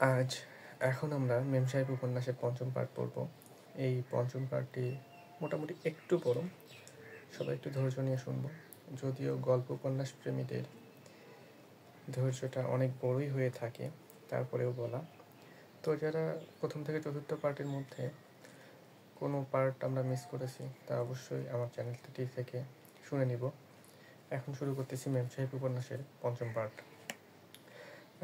আজ এখন আমরা মেম সাহেব উপন্যাসের পঞ্চম পার্ট পড়ব। এই পঞ্চম পার্টটি মোটামুটি একটু বড়, সবাই একটু ধৈর্য নিয়ে শুনবো। যদিও গল্প উপন্যাস প্রেমীদের ধৈর্যটা অনেক বড়ই হয়ে থাকে, তারপরেও বলা। তো যারা প্রথম থেকে চতুর্থ পার্টের মধ্যে কোনো পার্ট আমরা মিস করেছি, তা অবশ্যই আমার চ্যানেলটি থেকে শুনে নিব। এখন শুরু করতেছি মেম সাহেব উপন্যাসের পঞ্চম পার্ট।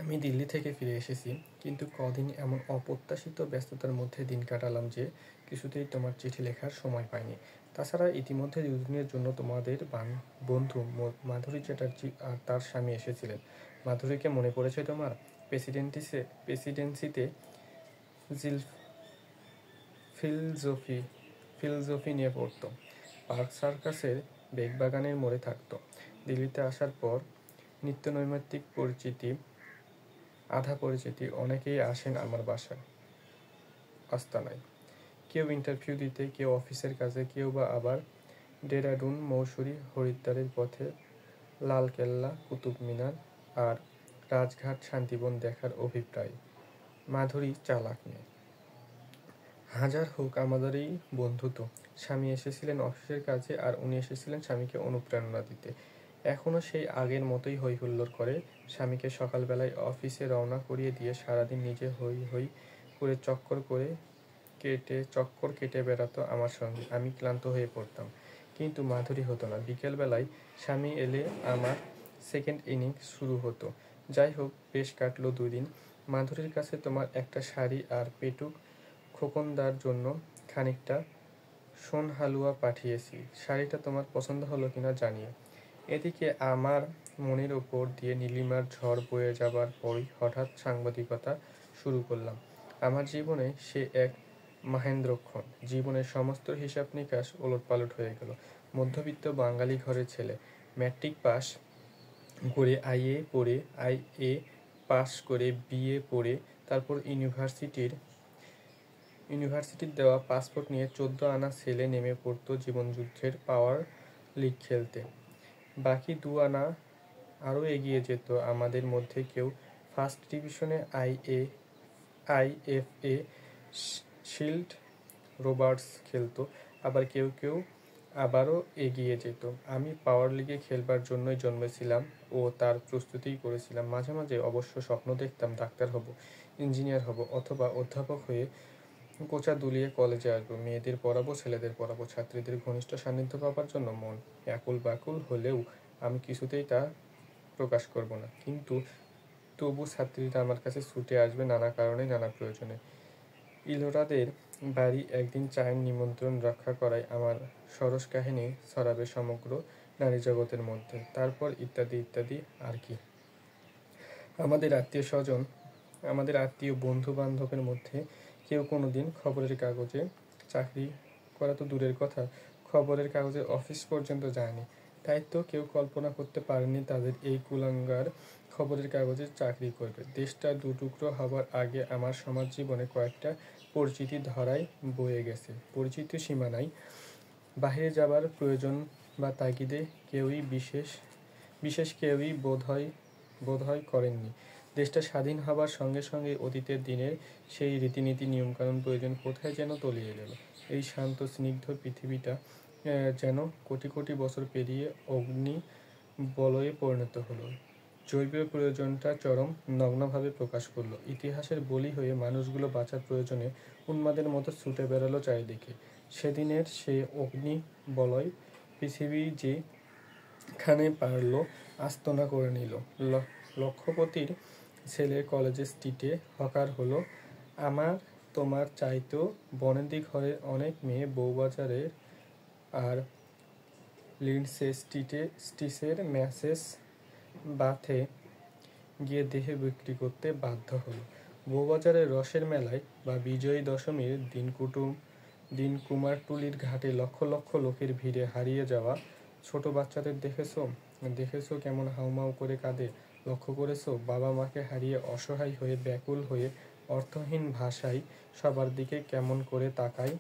আমি দিল্লি থেকে ফিরে এসেছি, কিন্তু কদিন এমন অপ্রত্যাশিত ব্যস্ততার মধ্যে দিন কাটালাম যে কিছুতেই তোমার চিঠি লেখার সময় পাইনি। তাছাড়া ইতিমধ্যে দুদিনের জন্য তোমাদের বন্ধু মাধুরী চ্যাটার্জি আর তার স্বামী এসেছিলেন। মাধুরীকে মনে পড়েছে তোমার? প্রেসিডেন্সিতে ফিলজফি ফিলজফি নিয়ে পড়তো। পার্ক সার্কাসের বেগবাগানের মোড়ে থাকতো। দিল্লিতে আসার পর নিত্যনৈমিত্তিক আধা পরিচিতি অনেকেই আসেন আমার বাসায়, আস্তানায়। কেউ ইন্টারভিউ দিতে, কেউ অফিসের কাজে, কেউ বা আবার ডেরাডুন, মৌসুরি, হরিদ্বারের পথে লালকেল্লা, কুতুব মিনার আর রাজঘাট শান্তিবন দেখার অভিপ্রায়। মাধুরী চালাক মেয়ে। হাজার হোক আমাদেরই বন্ধুত্ব। স্বামী এসেছিলেন অফিসের কাজে, আর উনি এসেছিলেন স্বামীকে অনুপ্রেরণা দিতে। এখনও সেই আগের মতোই হই হুল্লোড় করে। স্বামীকে সকালবেলায় অফিসে রওনা করিয়ে দিয়ে সারাদিন নিজে হই হই করে চক্কর কেটে বেড়াতো আমার সঙ্গে। আমি ক্লান্ত হয়ে পড়তাম, কিন্তু মাধুরী হতো না। বিকেলবেলায় স্বামী এলে আমার সেকেন্ড ইনিংস শুরু হতো। যাই হোক, বেশ কাটলো দুদিন। মাধুরীর কাছে তোমার একটা শাড়ি আর পেটুক খোকনদার জন্য খানিকটা সোন হালুয়া পাঠিয়েছি। শাড়িটা তোমার পছন্দ হলো কিনা জানিয়ে। এদিকে আমার মনের ওপর দিয়ে নীলিমার ঝড় বয়ে যাবার পরই হঠাৎ সাংবাদিকতা শুরু করলাম। আমার জীবনে সে এক মাহেন্দ্রক্ষণ। জীবনের সমস্ত হিসাব নিকাশ ওলটপালট হয়ে গেল। মধ্যবিত্ত বাঙালি ঘরের ছেলে, ম্যাট্রিক পাস করে আইএ পাস করে বিএ পড়ে, তারপর ইউনিভার্সিটির দেওয়া পাসপোর্ট নিয়ে 14 আনা ছেলে নেমে পড়তো জীবনযুদ্ধের পাওয়ার লিগ খেলতে। বাকি 2 আনা আরও এগিয়ে যেত। আমাদের মধ্যে কেউ ফার্স্ট ডিভিশনে আইএফএ শিল্ড রোবার্টস খেলতো, আবার কেউ কেউ আবারও এগিয়ে যেত। আমি পাওয়ার লিগে খেলবার জন্যই জন্মেছিলাম ও তার প্রস্তুতিই করেছিলাম। মাঝে মাঝে অবশ্য স্বপ্ন দেখতাম ডাক্তার হব, ইঞ্জিনিয়ার হব, অথবা অধ্যাপক হয়ে কোচা দুলিয়ে কলেজে আসবো। মেয়েদের পড়াবো, ছেলেদের পড়াবো। ছাত্রীদের ঘনিষ্ঠ সান্নিধ্য পাবার জন্য মন ব্যাকুল ব্যাকুল হলেও আমি কিছুতেই তা প্রকাশ করব না। কিন্তু তবু ছাত্রীরা আমার কাছে ছুটে আসবে নানা কারণে, নানা প্রয়োজনে। ইলোরাদের বাড়ি একদিন চায়ের নিমন্ত্রণ রক্ষা করায় আমার সরস কাহিনী ছড়াবে সমগ্র নারী জগতের মধ্যে। তারপর ইত্যাদি ইত্যাদি আর কি। আমাদের আত্মীয় বন্ধু বান্ধবের মধ্যে কেউ কোনোদিন খবরের কাগজে চাকরি করা তো দূরের কথা, খবরের কাগজের অফিস পর্যন্ত যায়নি। তাই তো কেউ কল্পনা করতে পারেনি তাদের এই কুলাঙ্গার খবরের কাগজে চাকরি করবে। দেশটা দুটুকরো হবার আগে আমার সমাজ জীবনে কয়েকটা পরিচিতি ধরায় বয়ে গেছে। পরিচিতি সীমা নাই। বাহিরে যাবার প্রয়োজন বা তাগিদে কেউই বিশেষ কেউই বোধহয় করেননি। দেশটা স্বাধীন হবার সঙ্গে সঙ্গে অতীতের দিনের সেই রীতিনীতি নিয়মকানুন প্রয়োজন কোথায় যেন তলিয়ে গেল। এই শান্ত স্নিগ্ধ পৃথিবীটা যেন কোটি কোটি বছর পেরিয়ে অগ্নি বলয়ে পরিণত হলো। জৈব প্রয়োজনটা চরম নগ্নভাবে প্রকাশ করলো। ইতিহাসের বলি হয়ে মানুষগুলো বাঁচার প্রয়োজনে উন্মাদের মতো ছুটে বেড়ালো চারিদিকে। সেদিনের সে অগ্নি বলয় পৃথিবী যেখানে পারল আস্তনা করে নিল। লক্ষপতির ছেলে কলেজের স্ট্রিটে হকার হলো। আমার তোমার চাইতেও বনেদি ঘরের অনেক মেয়ে বউবাজারের আর লিন্ডসে স্টিসের ম্যাসেস বাথে গিয়ে দেহে বিক্রি করতে বাধ্য হলো। বউবাজারের রসের মেলায় বা বিজয়ী দশমীর দিন কুমারটুলির ঘাটে লক্ষ লক্ষ লোকের ভিড়ে হারিয়ে যাওয়া ছোট বাচ্চাদের দেখেছো কেমন হাউমাউ করে কাঁদে? লক্ষ্য করেছো বাবা মাকে হারিয়ে অসহায় হয়ে ব্যাকুল হয়ে অর্থহীন ভাষায় সবার দিকে কেমন করে তাকায়?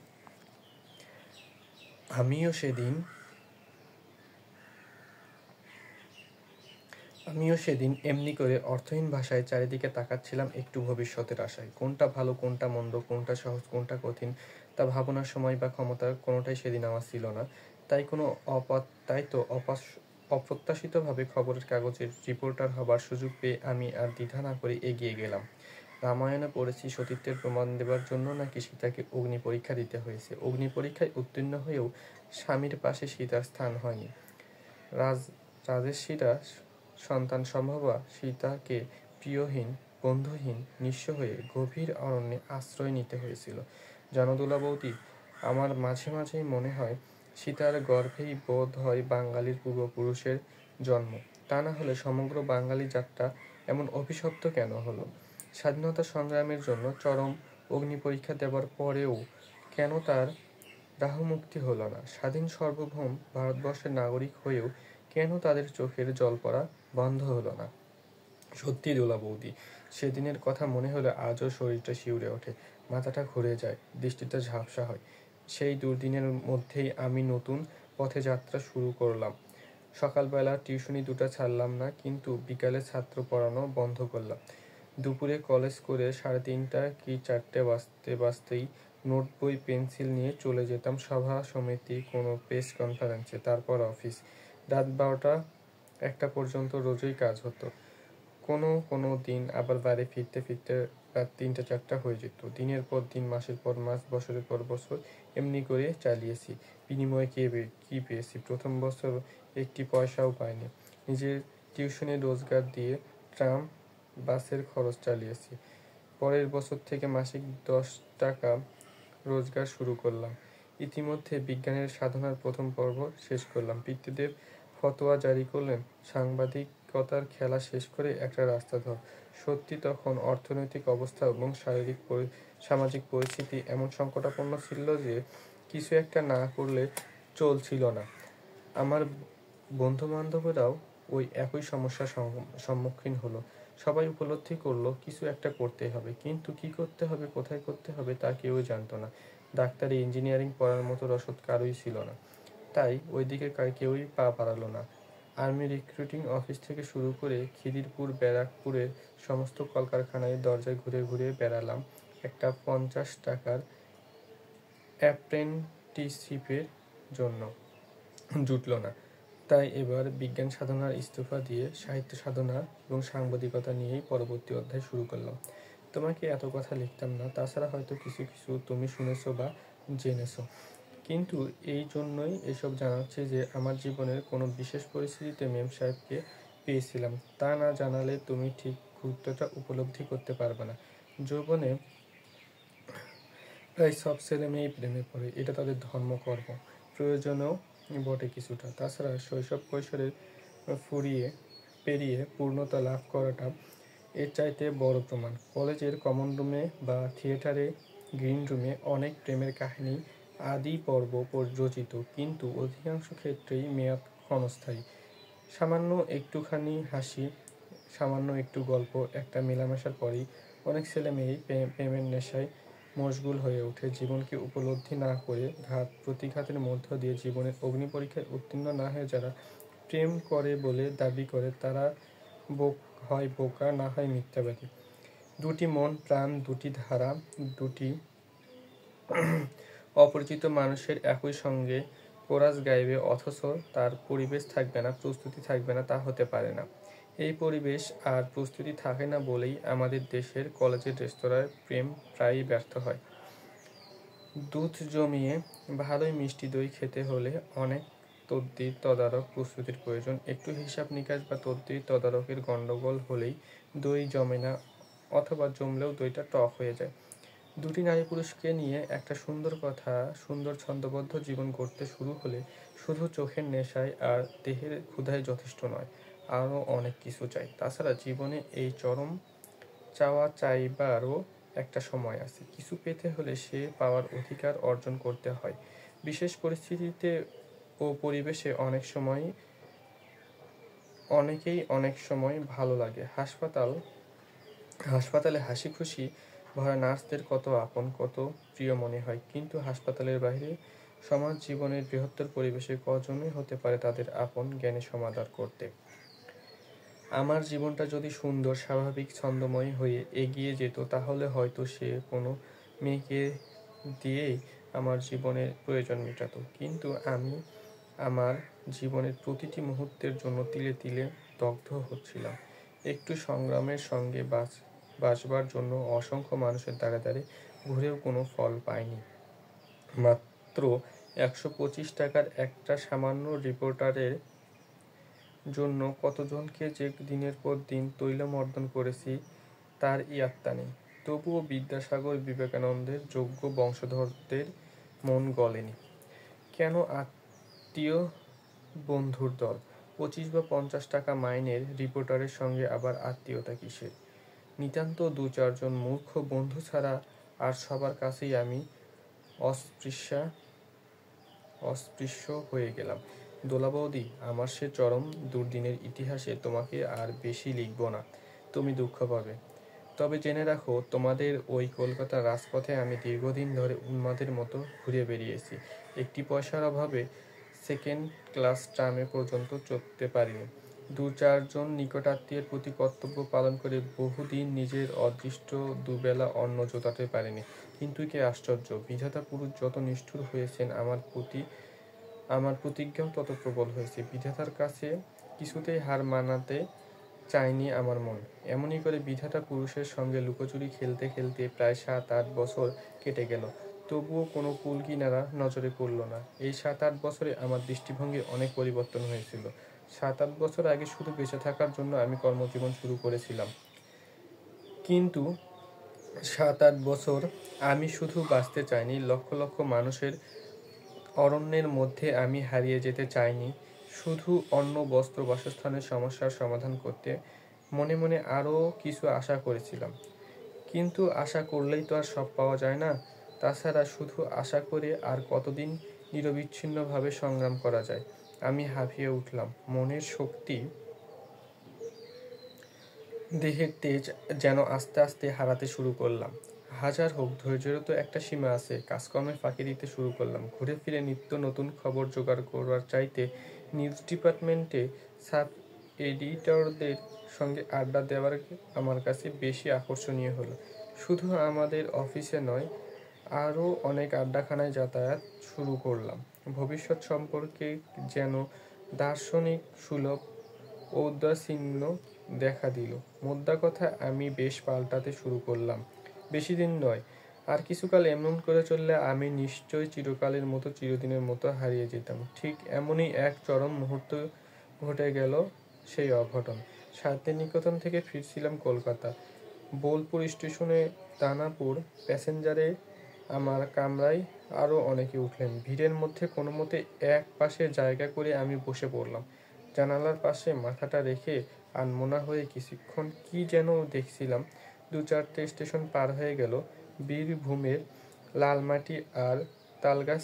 আমিও সেদিন এমনি করে অর্থহীন ভাষায় চারিদিকে তাকাচ্ছিলাম একটু ভবিষ্যতের আশায়। কোনটা ভালো, কোনটা মন্দ, কোনটা সহজ, কোনটা কঠিন তা ভাবনার সময় বা ক্ষমতা কোনোটাই সেদিন আমার ছিল না। তাই তো অপ্রত্যাশিতভাবে খবরের কাগজের রিপোর্টার হবার সুযোগ পেয়ে আমি আর দ্বিধা না করে এগিয়ে গেলাম। রামায়ণে পড়েছি সতীত্বের প্রমাণ দেবার জন্য নাকি সীতাকে অগ্নি পরীক্ষা দিতে হয়েছে। অগ্নি পরীক্ষায় উত্তীর্ণ হয়েও স্বামীর পাশে সীতার স্থান হয়নি। রাজর্ষিরা সন্তান সম্ভবা সীতাকে প্রিয়হীন, বন্ধুহীন, নিঃস্ব হয়ে গভীর অরণ্যে আশ্রয় নিতে হয়েছিল। জানদুলা বৌদি, আমার মাঝে মাঝেই মনে হয় সীতার গর্ভেই বোধ হয় বাঙালির পূর্বপুরুষের জন্ম। তা না হলে সমগ্র বাঙালি জাতটা এমন অভিশপ্ত কেন হলো? স্বাধীনতা সংগ্রামের জন্য চরম অগ্নি পরীক্ষা দেবার পরেও কেন তার রাহুমুক্তি হলো না? স্বাধীন সার্বভৌম ভারতবর্ষের নাগরিক হয়েও কেন তাদের চোখের জল পড়া বন্ধ হলো না? সত্যি দোলা বৌদি, সেদিনের কথা মনে হলে আজও শরীরটা শিউরে ওঠে, মাথাটা ঘুরে যায়, দৃষ্টিটা ঝাপসা হয়। সেই দুর্দিনের মধ্যেই আমি নতুন পথে যাত্রা শুরু করলাম। সকালবেলা টিউশনি দুটা ছাড়লাম না, কিন্তু বিকালে ছাত্র পড়ানো বন্ধ করলাম। দুপুরে কলেজ করে 3:30 কি 4টে বাজতেই নোট বই পেন্সিল নিয়ে চলে যেতাম সভা সমিতি কোনো প্রেস কনফারেন্সে, তারপর অফিস। রাত 12টা 1টা পর্যন্ত রোজই কাজ হতো। কোনো কোনো দিন আবার বাড়ি ফিরতে ফিরতে রাত 3টা 4টা হয়ে যেত। দিনের পর দিন, মাসের পর মাস, বছরের পর বছর এমনি করে চালিয়েছি। বিনিময়ে কি পেয়েছি? প্রথম বছর একটি পয়সাও পাইনি। নিজের টিউশনের রোজগার দিয়ে ট্রাম বাসের খরচ চালিয়েছি। পরের বছর থেকে মাসিক 10 টাকা রোজগার শুরু করলাম। ইতিমধ্যে বিজ্ঞানের সাধনার প্রথম পর্ব শেষ করলাম। পিতৃদেব ফতোয়া জারি করলেন, সাংবাদিকতার খেলা শেষ করে একটা রাস্তা ধর। সত্যি তখন অর্থনৈতিক অবস্থা এবং সামাজিক পরিস্থিতি এমন সংকটাপন্ন ছিল যে কিছু একটা না করলে চলছিল না। আমার বন্ধুবান্ধবরাও ওই একই সমস্যার সম্মুখীন হলো। সবাই উপলব্ধি করলো কিছু একটা করতে হবে, কিন্তু কি করতে হবে, কোথায় করতে হবে তা কেউই জানতো না। ডাক্তারি, ইঞ্জিনিয়ারিং পড়ার মতো রসদ কারোই ছিল না, তাই ওইদিকে কেউই পা বাড়ালো না। আর্মি রিক্রুটিং অফিস থেকে শুরু করে খিদিরপুর, ব্যারাকপুরের সমস্ত কলকারখানায় দরজায় ঘুরে ঘুরে বেড়ালাম একটা 50 টাকার অ্যাপ্রেন্টিসশিপের জন্য। জুটল না। তাই এবার বিজ্ঞান সাধনার ইস্তফা দিয়ে সাহিত্য সাধনা এবং সাংবাদিকতা নিয়েই পরবর্তী অধ্যায় শুরু করলাম। তোমাকে এত কথা লিখতাম না, তাছাড়া হয়তো কিছু কিছু তুমি শুনেছো বা জেনেছো, কিন্তু এই জন্যই এসব জানাচ্ছি যে আমার জীবনের কোনো বিশেষ পরিস্থিতিতে মেম সাহেবকে পেয়েছিলাম। তা না জানালে তুমি ঠিক গুরুত্বটা উপলব্ধি করতে পারবে না। যৌবনে প্রায় সব ছেলে মেয়েই প্রেমে পড়ে, এটা তাদের ধর্মকর্ম, প্রয়োজনও বটে কিছুটা। তাছাড়া শৈশব কৈশোরের পেরিয়ে পূর্ণতা লাভ করাটা এর চাইতে বড় প্রমাণ। কলেজের কমন রুমে বা থিয়েটারে গ্রিন রুমে অনেক প্রেমের কাহিনী আদি পর্ব রচিত, কিন্তু অধিকাংশ ক্ষেত্রেই মেয়াদ ক্ষণস্থায়ী। সামান্য একটুখানি হাসি, সামান্য একটু গল্প, একটা মেলামেশার পরেই অনেক ছেলে মেয়েই প্রেমের নেশায় মশগুল হয়ে ওঠে। জীবনকে উপলব্ধি না করে ঘাত প্রতিঘাতের মধ্য দিয়ে জীবনের অগ্নি পরীক্ষায় উত্তীর্ণ না হয়ে যারা প্রেম করে বলে দাবি করে তারা হয় বোকা, না হয় মিথ্যাবাদী। দুটি মন প্রাণ, দুটি ধারা, দুটি অপরিচিত মানুষের একই সঙ্গে কোরাস গাইবে, অথচ তার পরিবেশ থাকবে না, প্রস্তুতি থাকবে না, তা হতে পারে না। এই পরিবেশ আর প্রস্তুতি থাকে না বলেই আমাদের দেশের কলেজের রেস্তোরাঁয় প্রেম প্রায়ই ব্যর্থ হয়। দুধ জমিয়ে ভালোই মিষ্টি দই খেতে হলে অনেক তদ্বির তদারক প্রস্তুতির প্রয়োজন। একটু হিসাব নিকাশ বা তদ্বির তদারকের গণ্ডগোল হলেই দই জমে না, অথবা জমলেও দইটা টক হয়ে যায়। দুটি নারী পুরুষকে নিয়ে একটা সুন্দর কথা, সুন্দর ছন্দবদ্ধ জীবন গড়তে শুরু হলে শুধু চোখের নেশায় আর দেহের ক্ষুধায় যথেষ্ট নয়, আরও অনেক কিছু চাই। তাছাড়া জীবনে এই চরম চাওয়া চাইবারও একটা সময় আছে। কিছু পেতে হলে সে পাওয়ার অধিকার অর্জন করতে হয়। বিশেষ পরিস্থিতিতে ও পরিবেশে অনেকেই অনেক সময় ভালো লাগে। হাসপাতালে হাসি খুশি ভরা নার্সদের কত আপন, কত প্রিয় মনে হয়, কিন্তু হাসপাতালের বাইরে সমাজ জীবনের বৃহত্তর পরিবেশে কজনই হতে পারে তাদের আপন জ্ঞানে সমাদর করতে। আমার জীবনটা যদি সুন্দর, স্বাভাবিক, ছন্দময় হয়ে এগিয়ে যেত, তাহলে হয়তো সে কোনো মেয়েকে দিয়েই আমার জীবনের প্রয়োজন মেটাতো। কিন্তু আমি আমার জীবনের প্রতিটি মুহূর্তের জন্য তিলে তিলে দগ্ধ হচ্ছিলাম। একটু সংগ্রামের সঙ্গে বাঁচবার জন্য অসংখ্য মানুষের দ্বারে দ্বারে ঘুরেও কোনো ফল পাইনি। মাত্র 125 টাকার একটা সামান্য রিপোর্টারের জন্য কতজনকে যে দিনের পর দিন তৈলমর্দন করেছি তার ইয়াত্তা নেই। তবুও বিদ্যাসাগর, বিবেকানন্দের যোগ্য বংশধরদের মন গলেনি। কেন আত্মীয় বন্ধুর দল? 25 বা 50 টাকা মাইনের রিপোর্টারের সঙ্গে আবার আত্মীয়তা কিসের? নিতান্ত 2-4 জন মূর্খ বন্ধু ছাড়া আর সবার কাছেই আমি অস্পৃশ্য হয়ে গেলাম। দোলা বৌদি, আমার সে চরম দুর্দিনের ইতিহাসে তোমাকে আর বেশি লিখব না, তুমি দুঃখ পাবে। তবে জেনে রাখো, তোমাদের ওই কলকাতার রাজপথে আমি দীর্ঘদিন ধরে উন্মাদের মতো ঘুরে বেরিয়েছি। একটি পয়সার অভাবে সেকেন্ড ক্লাস ট্রামে পর্যন্ত চড়তে পারিনি। 2-4 জন নিকটাত্মীয়ের প্রতি কর্তব্য পালন করে বহুদিন নিজের অদৃষ্ট দুবেলা অন্ন জোটাতে পারিনি। কিন্তু কে আশ্চর্য, বিধাতা পুরুষ যত নিষ্ঠুর হয়েছেন, আমার প্রতিজ্ঞাও তত প্রবল হয়েছে। বিধাতার কাছে কিছুতেই হার মানাতে চায়নি আমার মন। এমনি করে বিধাতা পুরুষের সঙ্গে লুকোচুরি খেলতে খেলতে প্রায় 7-8 বছর কেটে গেল। তবুও কোনো কুল কিনারা নজরে পড়ল না। এই 7-8 বছরে আমার দৃষ্টিভঙ্গির অনেক পরিবর্তন হয়েছিল। 7-8 বছর আগে শুধু বেঁচে থাকার জন্য আমি কর্মজীবন শুরু করেছিলাম। কিন্তু 7-8 বছর আমি শুধু বাঁচতে চাইনি, লক্ষ লক্ষ মানুষের অরণ্যের মধ্যে আমি হারিয়ে যেতে চাইনি শুধু অন্ন, বস্ত্র, বাসস্থানের সমস্যার সমাধান করতে মনে মনে আরও কিছু আশা করেছিলাম। কিন্তু আশা করলেই তো আর সব পাওয়া যায় না। তাছাড়া শুধু আশা করে আর কতদিন নিরবিচ্ছিন্নভাবে সংগ্রাম করা যায়? আমি হাঁপিয়ে উঠলাম। মনের শক্তি, দেহের তেজ যেন আস্তে আস্তে হারাতে শুরু করলাম। হাজার হোক, ধৈর্যেরও তো একটা সীমা আছে। কাজকর্মে ফাঁকি দিতে শুরু করলাম। ঘুরে ফিরে নিত্য নতুন খবর জোগাড় করার চাইতে নিউজ ডিপার্টমেন্টে সাব এডিটরদের সঙ্গে আড্ডা দেওয়ার আমার কাছে বেশি আকর্ষণীয় হলো। শুধু আমাদের অফিসে নয়, আরও অনেক আড্ডাখানায় যাতায়াত শুরু করলাম। ভবিষ্যৎ সম্পর্কে যেন দার্শনিক সুলভ ঔদাসীন্য দেখা দিল। মোদ্দা কথা, আমি বেশ পাল্টাতে শুরু করলাম। বেশি দিন নয়, আর কিছুকাল এমন করে চললে আমি নিশ্চয় চিরকালের মতো, চিরদিনের মতো হারিয়ে যেতাম। ঠিক এমনই এক চরম মুহূর্ত ঘটে গেল। সেই অঘটন, শান্তিনিকেতন থেকে ফিরছিলাম কলকাতা। বোলপুর স্টেশনে দানাপুর প্যাসেঞ্জারে আমার কামরায় আরও অনেকে উঠলেন। ভিড়ের মধ্যে কোনো মতে এক পাশে জায়গা করে আমি বসে পড়লাম। জানালার পাশে মাথাটা রেখে আনমনা হয়ে কিছুক্ষণ কি যেন দেখছিলাম। 2-4টে স্টেশন পার হয়ে গেল। বীরভূমের লালমাটি আর তালগাছ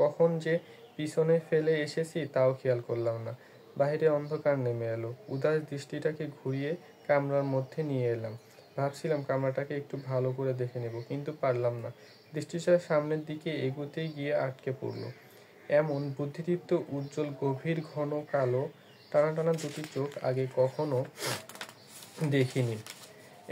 কখন যে পিছনে ফেলে এসেছি তাও খেয়াল করলাম না। বাইরে অন্ধকার নেমে এলো। উদাস দৃষ্টিটাকে ঘুরিয়ে কামরার মধ্যে নিয়ে এলাম। ভাবছিলাম কামরাটাকে একটু ভালো করে দেখে নেব, কিন্তু পারলাম না। দৃষ্টিটা সামনের দিকে এগোতেই গিয়ে আটকে পড়ল। এমন বুদ্ধিদীপ্ত, উজ্জ্বল, গভীর, ঘন কালো টানা টানা দুটি চোখ আগে কখনো দেখিনি।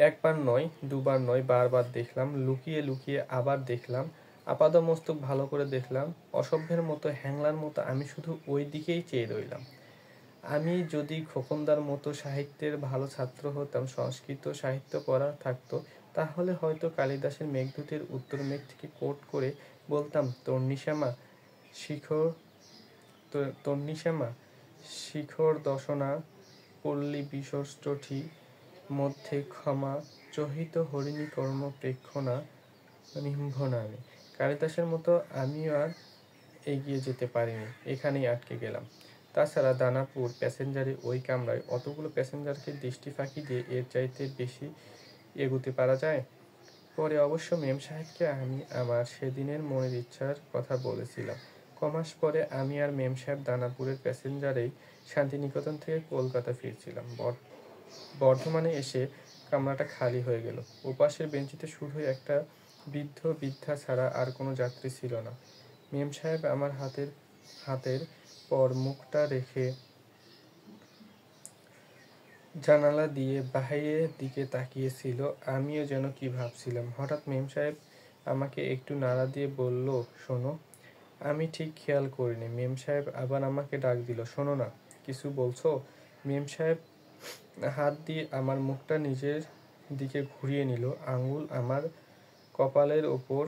একবার নয়, দুবার নয়, বারবার দেখলাম। লুকিয়ে লুকিয়ে আবার দেখলাম। আপাদমস্তক ভালো করে দেখলাম। অসভ্যের মতো, হ্যাংলার মতো আমি শুধু ওই দিকেই চেয়ে রইলাম। আমি যদি খোকনদার মতো সাহিত্যের ভালো ছাত্র হতাম, সংস্কৃত সাহিত্য পড়া থাকতো, তাহলে হয়তো কালিদাসের মেঘদূতের উত্তর মেঘ থেকে কোট করে বলতাম, তন্নিশ্যামা শিখর দশনা পল্লী বিশষ্টি মধ্যে ক্ষমা চহিত হরিণী কর্ম প্রেক্ষণা নিম্ভনামি। কালিদাসের মতো আমিও আর এগিয়ে যেতে পারিনি, এখানেই আটকে গেলাম। তাছাড়া দানাপুর প্যাসেঞ্জারে ওই কামরায় অতগুলো প্যাসেঞ্জারকে দৃষ্টি ফাঁকি দিয়ে এর চাইতে বেশি এগোতে পারা যায়? পরে অবশ্য মেম সাহেবকে আমি আমার সেদিনের মনের ইচ্ছার কথা বলেছিলাম। কমাস পরে আমি আর মেম সাহেব দানাপুরের প্যাসেঞ্জারেই শান্তিনিকেতন থেকে কলকাতা ফিরছিলাম। বর্ধমানে এসে কামরাটা খালি হয়ে গেল। ওপাশের বেঞ্চিতে শুধু একটা বৃদ্ধা ছাড়া আর কোনো যাত্রী ছিল না। মেম সাহেব আমার হাতের পর মুখটা রেখে জানালা দিয়ে বাহিরের দিকে তাকিয়েছিল। আমিও যেন কি ভাবছিলাম। হঠাৎ মেম সাহেব আমাকে একটু নাড়া দিয়ে বলল, শোনো। আমি ঠিক খেয়াল করিনি। মেম সাহেব আবার আমাকে ডাক দিল, শোনো না, কিছু বলছো? মেম সাহেব হাত দিয়ে আমার মুখটা নিজের দিকে ঘুরিয়ে নিল। আঙুল আমার কপালের ওপর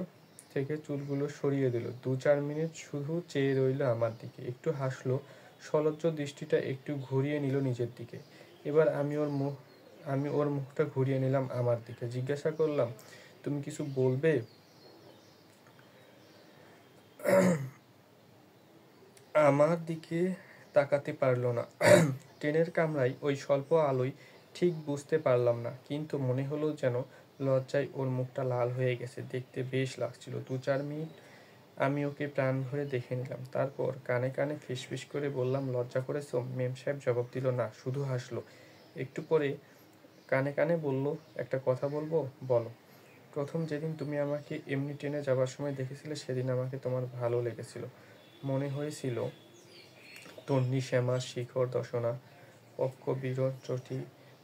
থেকে চুলগুলো সরিয়ে দিল। 2-4 মিনিট শুধু চেয়ে রইল আমার দিকে। একটু হাসলো। সলজ্জ দৃষ্টিটা একটু ঘুরিয়ে নিল নিজের দিকে। এবার আমি ওর মুখটা ঘুরিয়ে নিলাম আমার দিকে। জিজ্ঞাসা করলাম, তুমি কিছু বলবে? আমার দিকে তাকাতে পারল না। ট্রেনের কামরায় ওই স্বল্প আলোয় ঠিক বুঝতে পারলাম না, কিন্তু মনে হলো যেন লজ্জায় ওর মুখটা লাল হয়ে গেছে। দেখতে বেশ লাগছিল। 2-4 মিনিট আমি ওকে প্রাণ ভরে দেখে নিলাম। তারপর কানে কানে ফিসফিস করে বললাম, লজ্জা করেছো? মেম সাহেব জবাব দিল না, শুধু হাসলো। একটু পরে কানে কানে বলল, একটা কথা বলবো? বলো। প্রথম যেদিন তুমি আমাকে এমনি ট্রেনে যাবার সময় দেখেছিলে, সেদিন আমাকে তোমার ভালো লেগেছিল। মনে হয়েছিল তন্নি শ্যামা শিখর দশনা পক্ষ বিরোধ চটি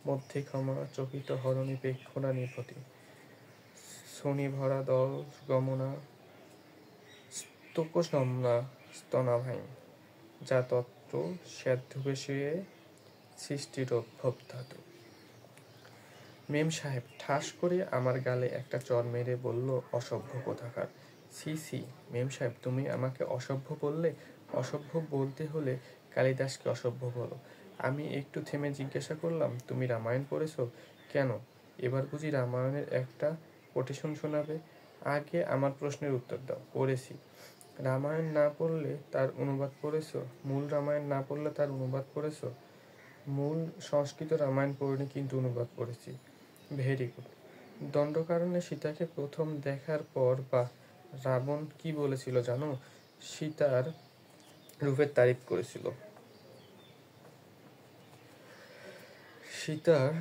মধ্যে ক্ষমা চকিত হরণী পেক্ষণা নিপতি শনি ভরা দল গমনা স্তোকসমনা স্তনাভাই যা তত্ত্ব স্যাদ্ধবেশে সৃষ্টির অভ্যব ধাতু। মেম সাহেব ঠাস করে আমার গালে একটা চড় মেরে বলল, অসভ্য কোথাকার। সি সি মেম সাহেব, তুমি আমাকে অসভ্য বললে? অসভ্য বলতে হলে কালিদাসকে অসভ্য বলো। আমি একটু থেমে জিজ্ঞাসা করলাম, তুমি রামায়ণ পড়েছো? কেন? এবার বুঝি রামায়ণের একটা কোটেশন শোনাবে? আগে আমার প্রশ্নের উত্তর দাও। পড়েছি। রামায়ণ না পড়লে তার অনুবাদ পড়েছো? মূল রামায়ণ না পড়লে তার অনুবাদ পড়েছো? মূল সংস্কৃত রামায়ণ পড়িনি, কিন্তু অনুবাদ পড়েছি। Very good. দণ্ডকারণ্যে সীতাকে প্রথম দেখার পর বা রাবণ কি বলেছিল জানো? সীতার রূপের তারিফ করেছিল। সীতার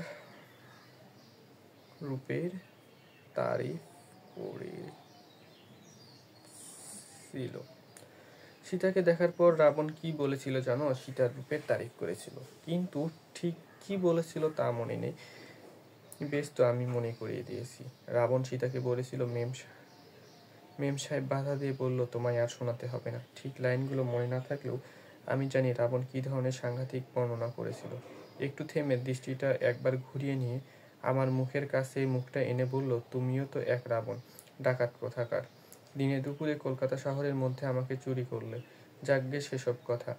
রূপের তারিফ করেছিল। সীতাকে দেখার পর রাবণ কি বলেছিল জানো? সীতার রূপের তারিফ করেছিল, কিন্তু ঠিক কি বলেছিল তা মনে নেই। বেশ তো, আমি মনে করিয়ে দিয়েছি। রাবণ সীতাকে বলেছিল, মেম সাহেব বাধা দিয়ে বলল, তোমায় আর শোনাতে হবে না। ঠিক লাইনগুলো মনে না থাকলেও আমি জানি রাবণ কী ধরনের সাংঘাতিক বর্ণনা করেছিল। একটু থেমে দৃষ্টিটা একবার ঘুরিয়ে নিয়ে আমার মুখের কাছে মুখটা এনে বলল, তুমিও তো এক রাবণ, ডাকাত কোথাকার। দিনে দুপুরে কলকাতা শহরের মধ্যে আমাকে চুরি করলে। যাকগে সেসব কথা।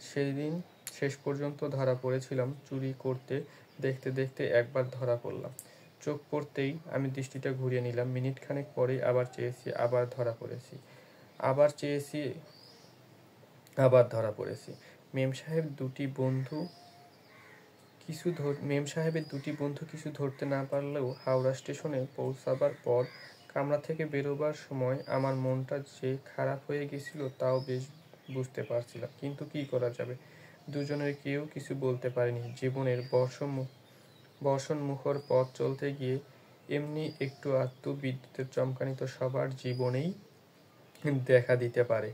সেদিন শেষ পর্যন্ত ধরা পড়েছিলাম চুরি করতে। দেখতে দেখতে একবার ধরা পড়লাম। চোখ পড়তেই আমি দৃষ্টিটা ঘুরিয়ে নিলাম। মিনিট খানেক পরেই আবার চেয়েছি, আবার ধরা পড়েছি। আবার চেয়েছি, আবার ধরা পড়েছি। মেম সাহেবের দুটি বন্ধু কিছু ধরতে না পারলেও হাওড়া স্টেশনে পৌঁছাবার পর কামরা থেকে বেরোবার সময় আমার মনটা যে খারাপ হয়ে গেছিল তাও বেশ বুঝতে পারছিলাম। কিন্তু কি করা যাবে? দুজনের কেউ কিছু বলতে পারেনি। জীবনের বর্ষণমুখর পথ চলতে গিয়ে এমনি একটু আধটু বিদ্যুতের চমকানি তো সবার জীবনেই দেখা দিতে পারে।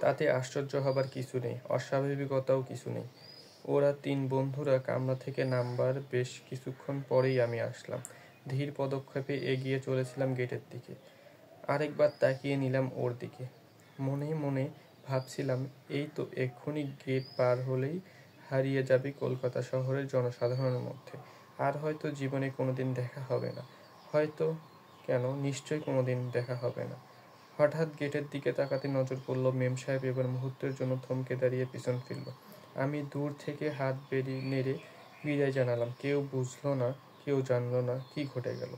তাতে আশ্চর্য হবার কিছু নেই, অস্বাভাবিকতাও কিছু নেই। ওরা 3 বন্ধুরা কামরা থেকে নামবার বেশ কিছুক্ষণ পরেই আমি আসলাম। ধীর পদক্ষেপে এগিয়ে চলেছিলাম গেটের দিকে। আরেকবার তাকিয়ে নিলাম ওর দিকে। মনে মনে ভাবছিলাম, এই তো এক্ষুনি গেট পার হলেই হারিয়ে যাবে কলকাতা শহরের জনসাধারণের মধ্যে। আর হয়তো জীবনে কোনোদিন দেখা হবে না। হয়তো কেন, নিশ্চয়ই কোনোদিন দেখা হবে না। হঠাৎ গেটের দিকে তাকাতে নজর পড়ল। মেম সাহেব এবার মুহূর্তের জন্য থমকে দাঁড়িয়ে পিছন ফিরল। আমি দূর থেকে হাত নেড়ে বিদায় জানালাম। কেউ বুঝলো না, কেউ জানলো না কি ঘটে গেল।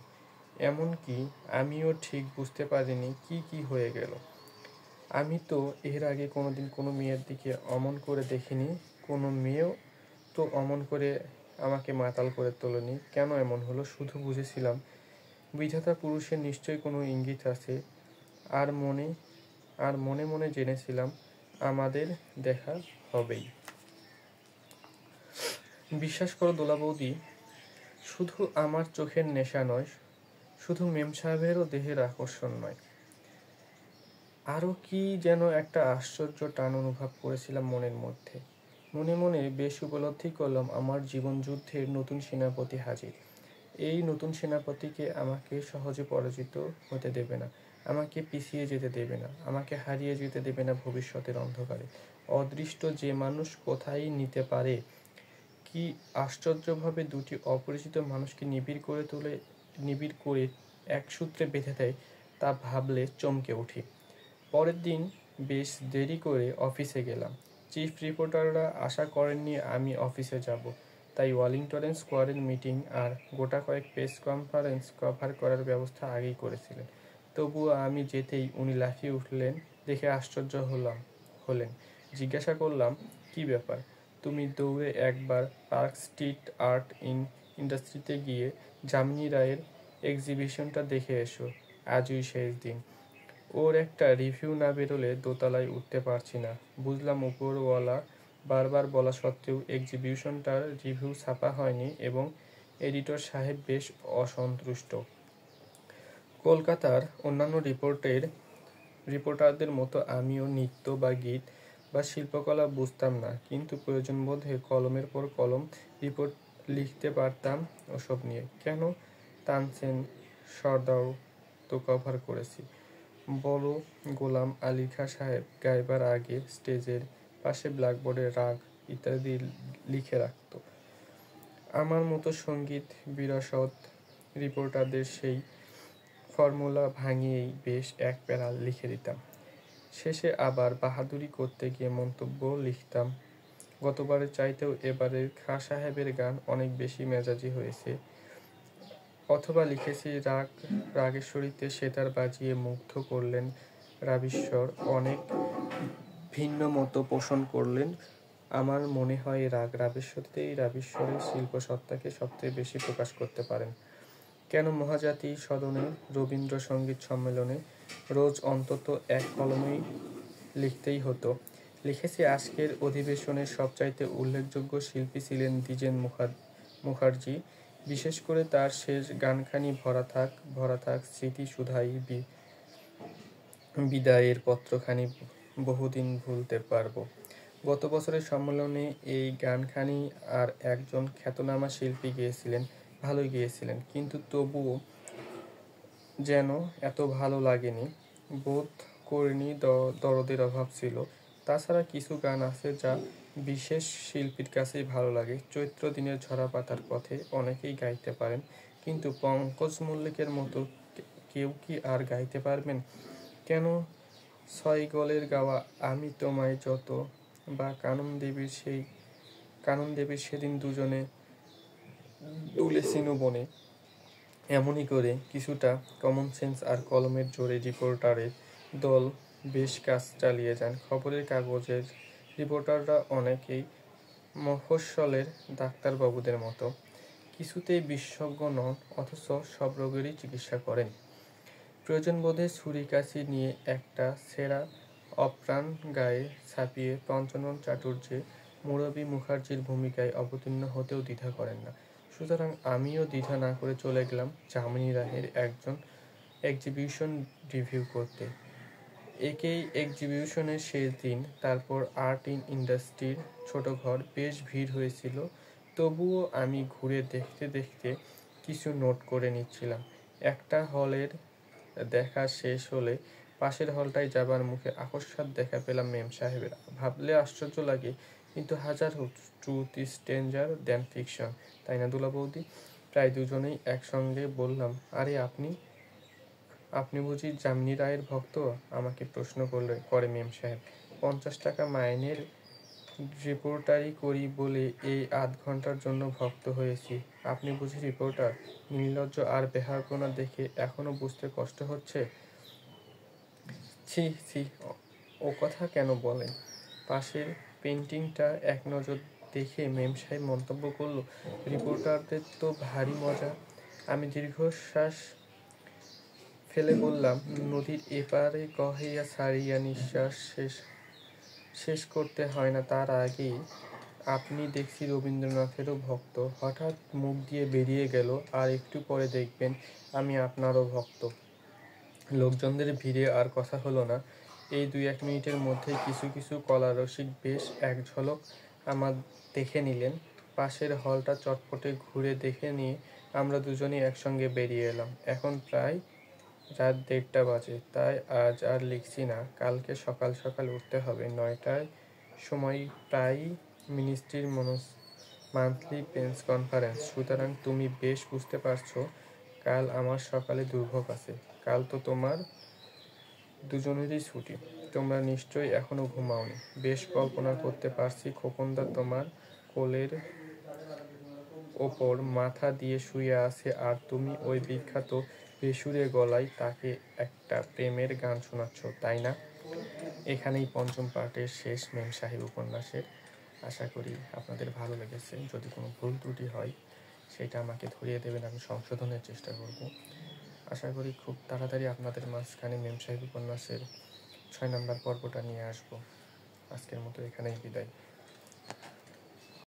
এমনকি আমিও ঠিক বুঝতে পারিনি কি হয়ে গেল। আমি তো এর আগে কোনোদিন কোনো মেয়ের দিকে অমন করে দেখিনি। কোনো মেয়েও তো অমন করে আমাকে মাতাল করে তোলেনি। কেন এমন হলো? শুধু বুঝেছিলাম বিধাতা পুরুষের নিশ্চয়ই কোনো ইঙ্গিত আছে। আর মনে মনে জেনেছিলাম আমাদের দেখা হবেই। বিশ্বাস করো দোলা বৌদি, শুধু আমার চোখের নেশা নয়, শুধু মেম সাহেবেরও দেহের আকর্ষণ নয়, আরও কি যেন একটা আশ্চর্য টান অনুভব করেছিলাম মনের মধ্যে। মনে মনে বেশ উপলব্ধি করলাম আমার জীবন যুদ্ধের নতুন সেনাপতি হাজির। এই নতুন সেনাপতিকে আমাকে সহজে পরাজিত হতে দেবে না, আমাকে পিছিয়ে যেতে দেবে না, আমাকে হারিয়ে যেতে দেবে না ভবিষ্যতের অন্ধকারে। অদৃষ্ট যে মানুষ কোথায় নিতে পারে, কি আশ্চর্যভাবে দুটি অপরিচিত মানুষকে নিবিড় করে এক সূত্রে বেঁধে দেয়, তা ভাবলে চমকে উঠি। পরের দিন বেশ দেরি করে অফিসে গেলাম। চিফ রিপোর্টাররা আশা করেননি আমি অফিসে যাব, তাই ওয়েলিংটন স্কোয়ারের মিটিং আর গোটা কয়েক প্রেস কনফারেন্স কভার করার ব্যবস্থা আগেই করেছিলেন। তবুও আমি যেতেই উনি লাফিয়ে উঠলেন, দেখে আশ্চর্য হলেন। জিজ্ঞাসা করলাম, কি ব্যাপার? তুমি দৌড়ে একবার পার্ক স্ট্রিট আর্ট ইন্ডাস্ট্রিতে গিয়ে যামিনী রায়ের এক্সিবিশনটা দেখে এসো, আজই শেষ দিন। ওর একটা রিভিউ না বেরোলে দোতলায় উঠতে পারছি না। বুঝলাম উপরওয়ালা বারবার বলা সত্ত্বেও এক্সিবিশনটার রিভিউ ছাপা হয়নি এবং এডিটর সাহেব বেশ অসন্তুষ্ট। কলকাতার অন্যান্য রিপোর্টারদের মতো আমিও নৃত্য বা গীত বা শিল্পকলা বুঝতাম না, কিন্তু প্রয়োজন বোধে কলমের পর কলম রিপোর্ট লিখতে পারতাম ওসব নিয়ে। কেন? তানসেন সর্দার তো কভার করেছি। বড় গোলাম আলী খাঁ সাহেব গাইবার আগে স্টেজের পাশে ব্ল্যাকবোর্ডে রাগ ইত্যাদি লিখে রাখত। আমার মতো সঙ্গীত বিরসদ রিপোর্টারদের সেই ফর্মুলা ভাঙিয়েই বেশ এক প্যারা লিখে দিতাম। শেষে আবার বাহাদুরি করতে গিয়ে মন্তব্য লিখতাম, গতবারের চাইতেও এবারের খাঁ সাহেবের গান অনেক বেশি মেজাজি হয়েছে। অথবা লিখেছি, রাগেশ্বরীতে সেতার বাজিয়ে মুগ্ধ করলেন রাবীশ্বর, অনেক ভিন্ন মতো পোষণ করলেন। আমার মনে হয় রাগেশ্বরীতেই রাবীশ্বরের শিল্পসত্তাকে সবচেয়ে বেশি প্রকাশ করতে পারেন। কেন মহাজাতি সদনে, রবীন্দ্রসঙ্গীত সম্মেলনে রোজ অন্তত এক কলমেই লিখতেই হতো। লিখেছি, আজকের অধিবেশনের সবচাইতে উল্লেখযোগ্য শিল্পী ছিলেন দ্বিজেন মুখার্জি। বিশেষ করে তার শেষ গানখানি ভরা থাক স্মৃতিসুধাই বিদায়ের পত্রখানি বহুদিন ভুলতে পারব। গত বছরের সম্মেলনে এই গানখানি আর একজন খ্যাতনামা শিল্পী গেয়েছিলেন, ভালোই গেয়েছিলেন, কিন্তু তবুও যেন এত ভালো লাগেনি, বোধ করিনি। দরদের অভাব ছিল। তাছাড়া কিছু গান আছে যা বিশেষ শিল্পীর কাছেই ভালো লাগে। চৈত্র দিনের ঝরা পাতার পথে অনেকেই গাইতে পারেন, কিন্তু পঙ্কজ মল্লিকের মতো কেউ কি আর গাইতে পারবেন? কেন সয়গলের গাওয়া আমি তোমায় যত, বা কানন দেবীর সেদিন দুজনে দুলেছিনু বনে। এমনই করে কিছুটা কমন সেন্স আর কলমের জোরে রিপোর্টারের দল বেশ কাজ চালিয়ে যান। খবরের কাগজের রিপোর্টাররা অনেকেই মফস্বলের ডাক্তারবাবুদের মতো, কিছুতেই বিশেষজ্ঞ নন, অথচ সব রোগেরই চিকিৎসা করেন। প্রয়োজন বোধে ছুরি কাঁচি নিয়ে একটা ছেঁড়া অপ্রাণ গায়ে ছাপিয়ে পঞ্চানন চাটুর্যে মুরবি মুখার্জির ভূমিকায় অবতীর্ণ হতেও দ্বিধা করেন না। সুতরাং আমিও দ্বিধা না করে চলে গেলাম যামিনী রায়ের একজন এক্সিবিশন রিভিউ করতে। একেই এক্সিবিশনের শেষ দিন। তারপর আর্ট ইন্ডাস্ট্রির ছোট ঘর, বেশ ভিড় হয়েছিল। তবুও আমি ঘুরে দেখতে দেখতে কিছু নোট করে নিচ্ছিলাম। একটা হলের দেখা শেষ হলে পাশের হলটায় যাবার মুখে আকস্মাৎ দেখা পেলাম মেম সাহেবের। ভাবলে আশ্চর্য লাগে, কিন্তু হাজার হোক, truth is stranger than fiction, তাই না দুলা বৌদি? প্রায় দুজনেই একসঙ্গে বললাম, আরে আপনি বুঝি যামিনী রায়ের ভক্ত? আমাকে প্রশ্ন করে মেম সাহেব। 50 টাকা মাইনের রিপোর্টারি করি বলে এই আধ ঘন্টার জন্য ভক্ত হয়েছি। আপনি বুঝি রিপোর্টার? নির্লজ্জ আর বেহায়াপনা দেখে এখনো বুঝতে কষ্ট হচ্ছে? ছি ছি, ও কথা কেন বলেন? পাশের পেন্টিংটা এক নজর দেখে মেম সাহেব মন্তব্য করল, রিপোর্টারদের তো ভারী মজা। আমি দীর্ঘশ্বাস ফেলে বললাম, নদীর এপারে কহিয়া ছাড়িয়া নিঃশ্বাস শেষ করতে হয় না, তার আগেই আপনি দেখছি রবীন্দ্রনাথেরও ভক্ত। হঠাৎ মুখ দিয়ে বেরিয়ে গেল, আর একটু পরে দেখবেন আমি আপনারও ভক্ত। লোকজনদের ভিড়ে আর কথা হলো না। এই 2-1 মিনিটের মধ্যেই কিছু কলারসিক বেশ এক ঝলক আমার দেখে নিলেন। পাশের হলটা চটপটে ঘুরে দেখে নিয়ে আমরা দুজনেই একসঙ্গে বেরিয়ে এলাম। এখন প্রায় রাত 1:30 বাজে। তাই আজ আর লিখছি না, কালকে সকাল সকাল উঠতে হবে। 9টায় সময় প্রায়ই মিনিস্ট্রির মান্থলি প্রেস কনফারেন্স। সুতরাং তুমি বেশ বুঝতে পারছো কাল আমার সকালে দুর্ভোগ আছে। কাল তো তোমার দুজনেরই ছুটি। তোমরা নিশ্চয়ই এখনো ঘুমাওনি। বেশ কল্পনা করতে পারছি খোকনদা তোমার কোলের ওপর মাথা দিয়ে শুয়ে আছে আর তুমি ওই বিখ্যাত বেসুরে গলায় তাকে একটা প্রেমের গান শোনাচ্ছ, তাই না? এখানেই পঞ্চম পার্টের শেষ মেম সাহেব উপন্যাসের। আশা করি আপনাদের ভালো লেগেছে। যদি কোনো ভুল ত্রুটি হয় সেটা আমাকে ধরিয়ে দেবেন, আমি সংশোধনের চেষ্টা করব। আশা করি খুব তাড়াতাড়ি আপনাদের মাঝখানে মেম সাহেব উপন্যাসের 6 নম্বর পর্বটা নিয়ে আসব। আজকের মতো এখানেই বিদায়।